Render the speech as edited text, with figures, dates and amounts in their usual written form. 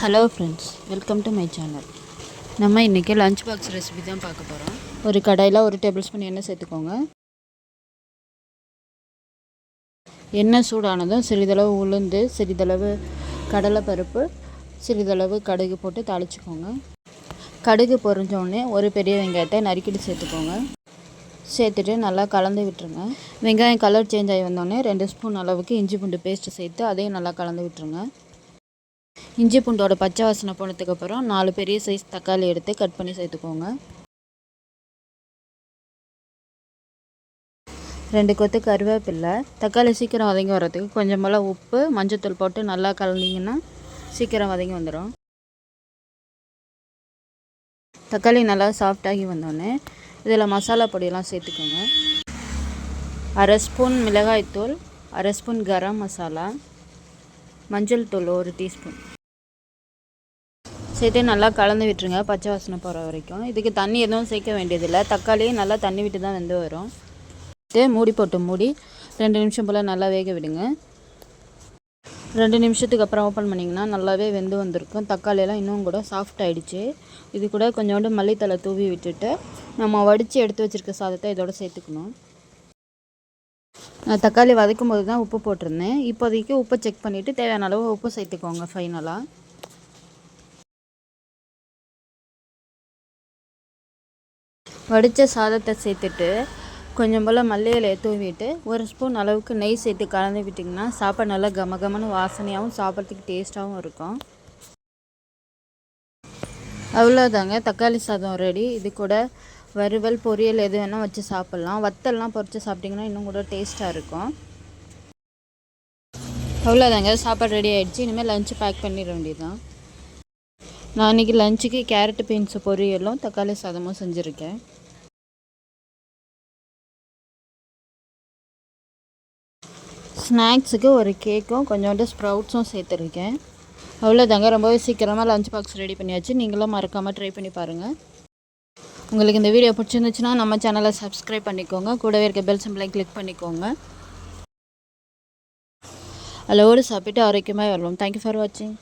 Hello friends, welcome to my channel. நம்ம இன்றைக்கி lunch box recipe தான் பார்க்க போகிறோம். ஒரு கடாயில் 1 டேபிள் ஸ்பூன் எண்ணெய் சேர்த்துக்கோங்க. எண்ணெய் சூடானதும் சிறிதளவு உளுந்து, சிறிதளவு கடலைப்பருப்பு, சிறிதளவு கடுகு போட்டு தாளிச்சுக்கோங்க. கடுகு பொரிஞ்சோடனே ஒரு பெரிய வெங்காயத்தை நறுக்கிட்டு சேர்த்துக்கோங்க. சேர்த்துட்டு நல்லா கலந்து விட்டுருங்க. வெங்காயம் கலர் சேஞ்ச் ஆகி வந்தோடனே 2 ஸ்பூன் அளவுக்கு இஞ்சி பூண்டு பேஸ்ட்டு சேர்த்து அதையும் நல்லா கலந்து விட்டுருங்க. இஞ்சி பூண்டோட பச்சை வாசனை போனதுக்கப்புறம் 4 பெரிய சைஸ் தக்காளி எடுத்து கட் பண்ணி சேர்த்துக்கோங்க. 2 கொத்து கருவேப்பிலை. தக்காளி சீக்கிரம் வதங்கி வரதுக்கு கொஞ்சம் போல் உப்பு, மஞ்சத்தூள் போட்டு நல்லா கலந்திங்கன்னா சீக்கிரம் வதங்கி வந்துடும். தக்காளி நல்லா சாஃப்டாகி வந்தோடனே இதில் மசாலா பொடியெல்லாம் சேர்த்துக்கோங்க. 1/2 ஸ்பூன் மிளகாய்த்தூள், 1/2 ஸ்பூன் கரம் மசாலா, மஞ்சள் தூள் 1 டீஸ்பூன் சேர்த்து நல்லா கலந்து விட்டுருங்க, பச்சை வாசனை போகிற வரைக்கும். இதுக்கு தண்ணி எதுவும் சேர்க்க வேண்டியதில்லை. தக்காளியும் நல்லா தண்ணி விட்டு தான் வெந்து வரும். மூடி போட்டு மூடி 2 நிமிஷம் போல் நல்லா வேக விடுங்க. 2 நிமிஷத்துக்கு அப்புறம் ஓப்பன் பண்ணிங்கன்னா நல்லாவே வெந்து வந்திருக்கும். தக்காளியெல்லாம் இன்னும் கூட சாஃப்ட் ஆகிடுச்சு. இது கூட கொஞ்சோண்டு மல்லித்தலை தூவி விட்டுட்டு நம்ம வடித்து எடுத்து வச்சுருக்க சாதத்தை இதோட சேர்த்துக்கணும். நான் தக்காளி வதக்கும் போது தான் உப்பு போட்டிருந்தேன். இப்போதைக்கு உப்பை செக் பண்ணிவிட்டு தேவையான அளவு உப்பு சேர்த்துக்கோங்க. ஃபைனலாக வடித்த சாதத்தை சேர்த்துட்டு கொஞ்சம் போல் மல்லி இலையை தூவிட்டு 1 ஸ்பூன் அளவுக்கு நெய் சேர்த்து கலந்து விட்டிங்கன்னா சாப்பாடு நல்லா கமகமன்னு வாசனையாகவும் சாப்பிட்றதுக்கு டேஸ்ட்டாகவும் இருக்கும். அவ்வளோதாங்க, தக்காளி சாதம் ரெடி. இது கூட வறுவல், பொரியல் எது வேணால் வச்சு சாப்பிட்லாம். வத்தல்லாம் பொரித்து சாப்பிட்டிங்கன்னா இன்னும் கூட டேஸ்ட்டாக இருக்கும். அவ்வளோதாங்க, சாப்பாடு ரெடி ஆகிடுச்சு. இனிமேல் லஞ்சு பேக் பண்ணிட வேண்டியதுதான். நான் இன்றைக்கி லஞ்சுக்கு கேரட் பீன்ஸு பொரியலும் தக்காளி சாதமும் செஞ்சுருக்கேன். ஸ்நாக்ஸுக்கு ஒரு கேக்கும் கொஞ்சோண்டு ஸ்ப்ரவுட்ஸும் சேர்த்துருக்கேன். அவ்வளோதாங்க, ரொம்பவே சீக்கிரமாக லஞ்ச் பாக்ஸ் ரெடி பண்ணியாச்சு. நீங்களும் மறக்காமல் ட்ரை பண்ணி பாருங்கள். உங்களுக்கு இந்த வீடியோ பிடிச்சிருந்துச்சுன்னா நம்ம சேனலை சப்ஸ்கிரைப் பண்ணிக்கோங்க. கூடவே இருக்க பெல் சிம்பலை கிளிக் பண்ணிக்கோங்க. அளவோடு சாப்பிட்டு ஆரோக்கியமாக வருவோம். தேங்க்யூ ஃபார் வாட்சிங்.